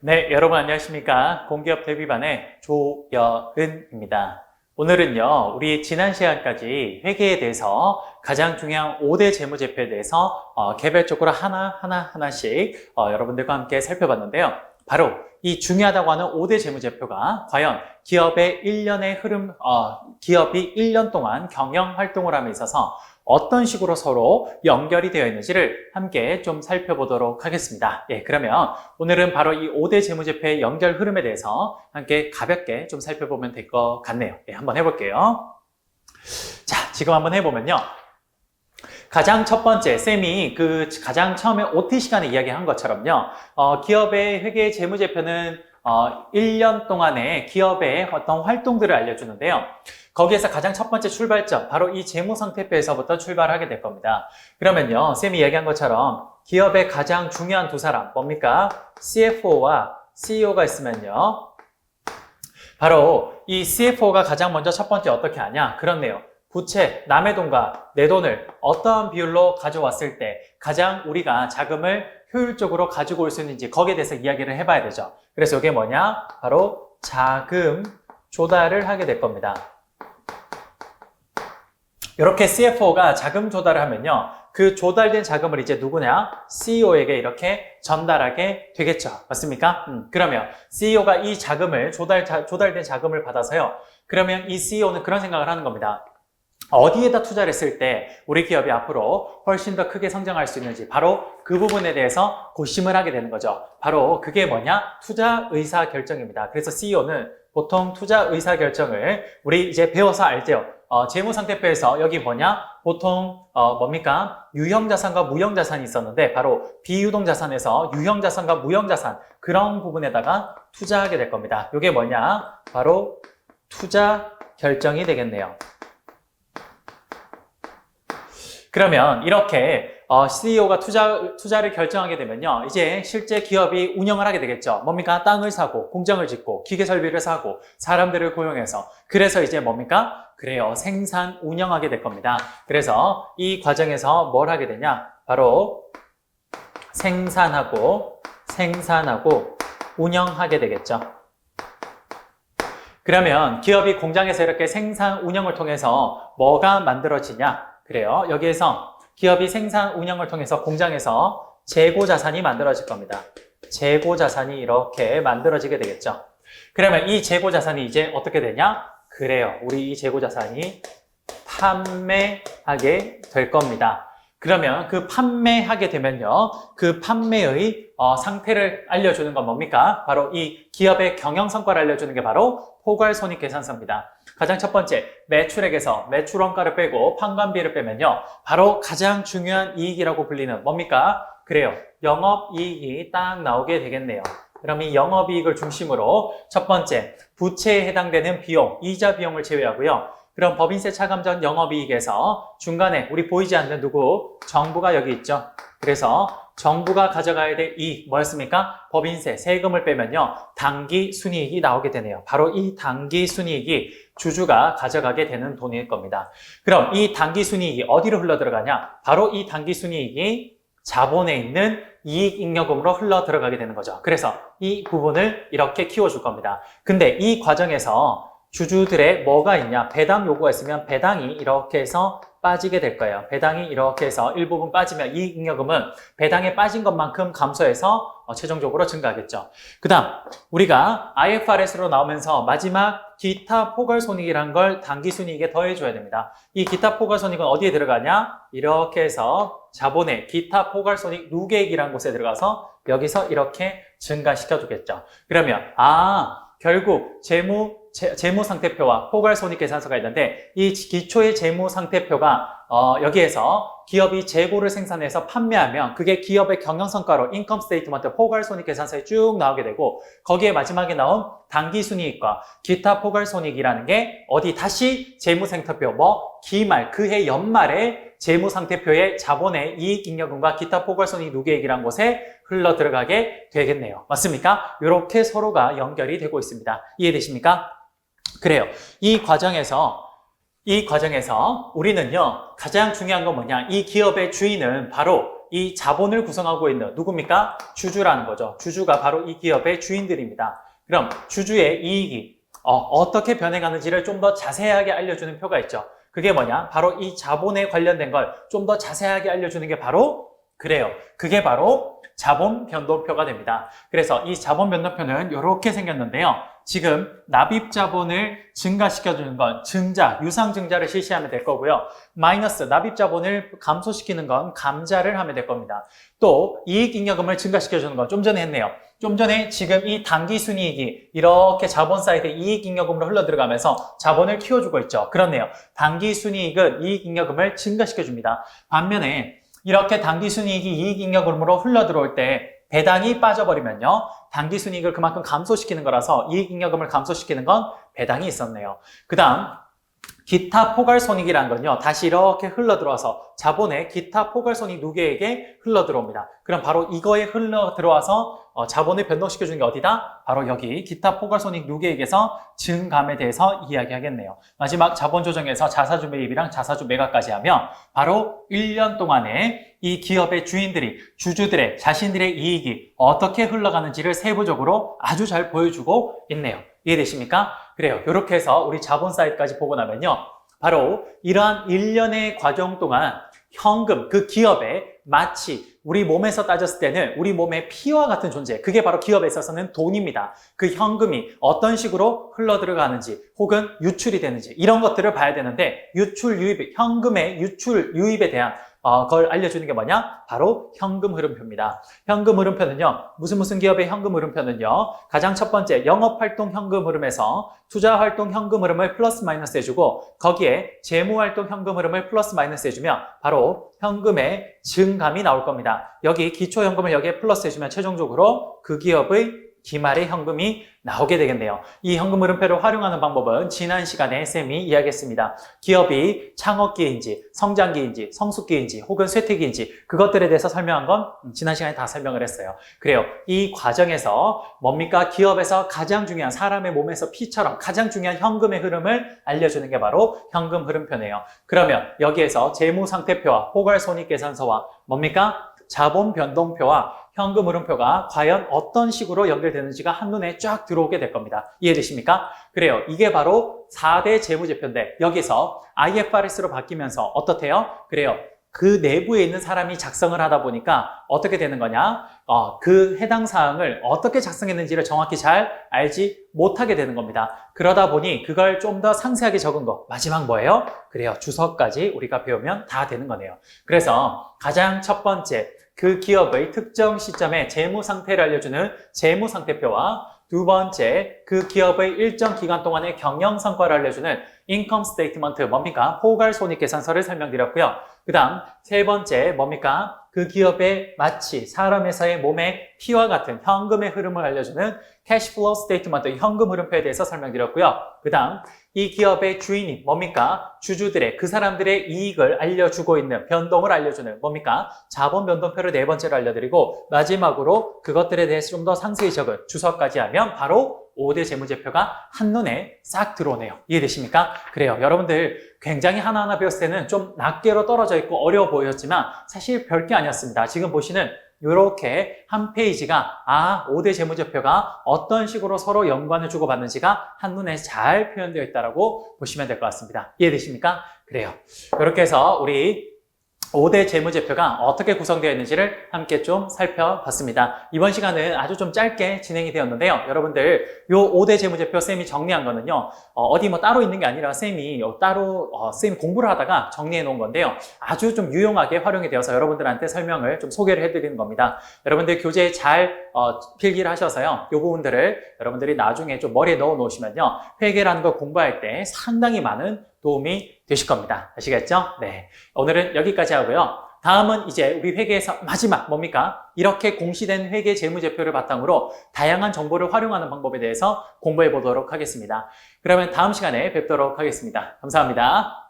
네, 여러분 안녕하십니까? 공기업 데뷔반의 조여은입니다. 오늘은요, 우리 지난 시간까지 회계에 대해서 가장 중요한 5대 재무제표에 대해서 개별적으로 하나씩 여러분들과 함께 살펴봤는데요. 바로 이 중요하다고 하는 5대 재무제표가 과연 기업의 1년의 흐름, 기업이 1년 동안 경영 활동을 함에 있어서 어떤 식으로 서로 연결이 되어 있는지를 함께 좀 살펴보도록 하겠습니다. 예, 그러면 오늘은 바로 이 5대 재무제표의 연결 흐름에 대해서 함께 가볍게 좀 살펴보면 될 것 같네요. 예, 한번 해볼게요. 자, 지금 한번 해보면요. 가장 첫 번째, 쌤이 가장 처음에 OT 시간에 이야기한 것처럼요. 기업의 회계 재무제표는 1년 동안의 기업의 어떤 활동들을 알려주는데요. 거기에서 가장 첫 번째 출발점, 바로 이 재무상태표에서부터 출발하게 될 겁니다. 그러면요, 쌤이 이야기한 것처럼 기업의 가장 중요한 두 사람, 뭡니까? CFO와 CEO가 있으면요. 바로 이 CFO가 가장 먼저 첫 번째 어떻게 하냐? 그렇네요. 부채, 남의 돈과 내 돈을 어떠한 비율로 가져왔을 때 가장 우리가 자금을 효율적으로 가지고 올 수 있는지 거기에 대해서 이야기를 해봐야 되죠. 그래서 이게 뭐냐? 바로 자금 조달을 하게 될 겁니다. 이렇게 CFO가 자금 조달을 하면요. 그 조달된 자금을 이제 누구냐? CEO에게 이렇게 전달하게 되겠죠. 맞습니까? 그러면 CEO가 이 자금을, 조달된 자금을 받아서요. 그러면 이 CEO는 그런 생각을 하는 겁니다. 어디에다 투자를 했을 때 우리 기업이 앞으로 훨씬 더 크게 성장할 수 있는지 바로 그 부분에 대해서 고심을 하게 되는 거죠. 바로 그게 뭐냐? 투자 의사 결정입니다. 그래서 CEO는 보통 투자 의사 결정을 우리 이제 배워서 알죠. 재무상태표에서 여기 뭐냐? 보통 뭡니까? 유형자산과 무형자산이 있었는데 바로 비유동자산에서 유형자산과 무형자산 그런 부분에다가 투자하게 될 겁니다. 이게 뭐냐? 바로 투자 결정이 되겠네요. 그러면 이렇게 CEO가 투자를 결정하게 되면요. 이제 실제 기업이 운영을 하게 되겠죠. 뭡니까? 땅을 사고, 공장을 짓고, 기계 설비를 사고, 사람들을 고용해서. 그래서 이제 뭡니까? 그래요. 생산, 운영하게 될 겁니다. 그래서 이 과정에서 뭘 하게 되냐? 바로 생산하고, 운영하게 되겠죠. 그러면 기업이 공장에서 이렇게 생산, 운영을 통해서 뭐가 만들어지냐? 그래요. 여기에서 기업이 생산 운영을 통해서 공장에서 재고자산이 만들어질 겁니다. 재고자산이 이렇게 만들어지게 되겠죠. 그러면 이 재고자산이 이제 어떻게 되냐? 그래요. 우리 이 재고자산이 판매하게 될 겁니다. 그러면 그 판매하게 되면요. 그 판매의 상태를 알려주는 건 뭡니까? 바로 이 기업의 경영 성과를 알려주는 게 바로 포괄손익계산서입니다. 가장 첫 번째, 매출액에서 매출원가를 빼고 판관비를 빼면요. 바로 가장 중요한 이익이라고 불리는 뭡니까? 그래요. 영업이익이 딱 나오게 되겠네요. 그럼 이 영업이익을 중심으로 첫 번째, 부채에 해당되는 비용, 이자 비용을 제외하고요. 그럼 법인세 차감 전 영업이익에서 중간에 우리 보이지 않는 누구? 정부가 여기 있죠. 그래서 정부가 가져가야 될 이익 뭐였습니까? 법인세, 세금을 빼면요. 당기 순이익이 나오게 되네요. 바로 이 당기 순이익이 주주가 가져가게 되는 돈일 겁니다. 그럼 이 당기 순이익이 어디로 흘러 들어가냐? 바로 이 당기 순이익이 자본에 있는 이익잉여금으로 흘러 들어가게 되는 거죠. 그래서 이 부분을 이렇게 키워줄 겁니다. 근데 이 과정에서 주주들의 뭐가 있냐? 배당 요구가 있으면 배당이 이렇게 해서 빠지게 될 거예요. 배당이 이렇게 해서 일부분 빠지면 이익잉여금은 배당에 빠진 것만큼 감소해서 최종적으로 증가하겠죠. 그 다음 우리가 IFRS로 나오면서 마지막 기타 포괄손익이라는 걸 당기순이익에 더해줘야 됩니다. 이 기타 포괄손익은 어디에 들어가냐? 이렇게 해서 자본의 기타 포괄손익 누계액이라는 곳에 들어가서 여기서 이렇게 증가시켜주겠죠. 그러면 결국 재무상태표와 포괄손익계산서가 있는데 이 기초의 재무상태표가 여기에서 기업이 재고를 생산해서 판매하면 그게 기업의 경영성과로 인컴 스테이트먼트 포괄손익계산서에 쭉 나오게 되고 거기에 마지막에 나온 당기순이익과 기타 포괄손익이라는 게 어디 다시 재무상태표 기말 그해 연말에 재무상태표의 자본의 이익잉여금과 기타 포괄손익 누계액이라는 곳에 흘러 들어가게 되겠네요. 맞습니까? 이렇게 서로가 연결이 되고 있습니다. 이해되십니까? 그래요. 이 과정에서 우리는요, 가장 중요한 건 뭐냐? 이 기업의 주인은 바로 이 자본을 구성하고 있는 누굽니까? 주주라는 거죠. 주주가 바로 이 기업의 주인들입니다. 그럼 주주의 이익이 어떻게 변해가는지를 좀 더 자세하게 알려주는 표가 있죠. 그게 뭐냐? 바로 이 자본에 관련된 걸 좀 더 자세하게 알려주는 게 바로 그래요. 그게 바로 자본 변동표가 됩니다. 그래서 이 자본 변동표는 이렇게 생겼는데요. 지금 납입 자본을 증가시켜주는 건 증자, 유상증자를 실시하면 될 거고요. 마이너스 납입 자본을 감소시키는 건 감자를 하면 될 겁니다. 또 이익잉여금을 증가시켜주는 건 좀 전에 했네요. 좀 전에 지금 이 당기순이익이 이렇게 자본 사이드에 이익잉여금으로 흘러들어가면서 자본을 키워주고 있죠. 그렇네요. 당기순이익은 이익잉여금을 증가시켜줍니다. 반면에 이렇게 당기순이익이 이익잉여금으로 흘러들어올 때 배당이 빠져버리면요. 당기순이익을 그만큼 감소시키는 거라서 이익잉여금을 감소시키는 건 배당이 있었네요. 그 다음 기타 포괄손익이라는 건요. 다시 이렇게 흘러들어와서 자본의 기타 포괄손익 누계에게 흘러들어옵니다. 그럼 바로 이거에 흘러들어와서 자본을 변동시켜주는 게 어디다? 바로 여기 기타 포괄손익 누계액에서 증감에 대해서 이야기하겠네요. 마지막 자본조정에서 자사주 매입이랑 자사주 매각까지 하면 바로 1년 동안에 이 기업의 주인들이 주주들의 자신들의 이익이 어떻게 흘러가는지를 세부적으로 아주 잘 보여주고 있네요. 이해되십니까? 그래요. 이렇게 해서 우리 자본 사이드까지 보고 나면요. 바로 이러한 1년의 과정 동안 현금, 그 기업에 마치 우리 몸에서 따졌을 때는 우리 몸의 피와 같은 존재, 그게 바로 기업에 있어서는 돈입니다. 그 현금이 어떤 식으로 흘러들어가는지 혹은 유출이 되는지 이런 것들을 봐야 되는데 유출, 유입, 현금의 유출, 유입에 대한 그걸 알려주는 게 뭐냐? 바로 현금 흐름표입니다. 현금 흐름표는요, 무슨 기업의 현금 흐름표는요, 가장 첫 번째 영업활동 현금 흐름에서 투자활동 현금 흐름을 플러스 마이너스 해주고 거기에 재무활동 현금 흐름을 플러스 마이너스 해주면 바로 현금의 증감이 나올 겁니다. 여기 기초현금을 여기에 플러스 해주면 최종적으로 그 기업의 기말의 현금이 나오게 되겠네요. 이 현금 흐름표를 활용하는 방법은 지난 시간에 쌤이 이야기했습니다. 기업이 창업기인지 성장기인지 성숙기인지 혹은 쇠퇴기인지 그것들에 대해서 설명한 건 지난 시간에 다 설명을 했어요. 그래요. 이 과정에서 뭡니까? 기업에서 가장 중요한 사람의 몸에서 피처럼 가장 중요한 현금의 흐름을 알려주는 게 바로 현금 흐름표네요. 그러면 여기에서 재무상태표와 포괄손익계산서와 뭡니까? 자본 변동표와 현금 흐름표가 과연 어떤 식으로 연결되는지가 한눈에 쫙 들어오게 될 겁니다. 이해되십니까? 그래요. 이게 바로 4대 재무제표인데 여기서 IFRS로 바뀌면서 어떻대요? 그래요. 그 내부에 있는 사람이 작성을 하다 보니까 어떻게 되는 거냐? 그 해당 사항을 어떻게 작성했는지를 정확히 잘 알지 못하게 되는 겁니다. 그러다 보니 그걸 좀 더 상세하게 적은 거. 마지막 뭐예요? 그래요. 주석까지 우리가 배우면 다 되는 거네요. 그래서 가장 첫 번째 그 기업의 특정 시점의 재무 상태를 알려주는 재무 상태표와 두 번째, 그 기업의 일정 기간 동안의 경영 성과를 알려주는 인컴 스테이트먼트 뭡니까? 포괄손익계산서를 설명드렸고요. 그 다음 세 번째 뭡니까? 그 기업의 마치 사람에서의 몸의 피와 같은 현금의 흐름을 알려주는 캐시플로우 스테이트먼트 현금 흐름표에 대해서 설명드렸고요. 그 다음 이 기업의 주인이 뭡니까? 주주들의 그 사람들의 이익을 알려주고 있는 변동을 알려주는 뭡니까? 자본 변동표를 네 번째로 알려드리고 마지막으로 그것들에 대해서 좀 더 상세히 적은 주석까지 하면 바로 5대 재무제표가 한눈에 싹 들어오네요. 이해되십니까? 그래요. 여러분들 굉장히 하나하나 배웠을 때는 좀 낱개로 떨어져 있고 어려워 보였지만 사실 별게 아니었습니다. 지금 보시는 이렇게 한 페이지가 5대 재무제표가 어떤 식으로 서로 연관을 주고받는지가 한눈에 잘 표현되어 있다고 보시면 될 것 같습니다. 이해되십니까? 그래요. 이렇게 해서 우리 5대 재무제표가 어떻게 구성되어 있는지를 함께 좀 살펴봤습니다. 이번 시간은 아주 좀 짧게 진행이 되었는데요. 여러분들 요 5대 재무제표 쌤이 정리한 거는요. 어디 뭐 따로 있는 게 아니라 쌤이 따로 쌤이 공부를 하다가 정리해 놓은 건데요. 아주 좀 유용하게 활용이 되어서 여러분들한테 설명을 좀 소개를 해드리는 겁니다. 여러분들 교재 잘 필기를 하셔서요. 요 부분들을 여러분들이 나중에 좀 머리에 넣어 놓으시면요. 회계라는 걸 공부할 때 상당히 많은 도움이 되실 겁니다. 아시겠죠? 네. 오늘은 여기까지 하고요. 다음은 이제 우리 회계에서 마지막 뭡니까? 이렇게 공시된 회계 재무제표를 바탕으로 다양한 정보를 활용하는 방법에 대해서 공부해 보도록 하겠습니다. 그러면 다음 시간에 뵙도록 하겠습니다. 감사합니다.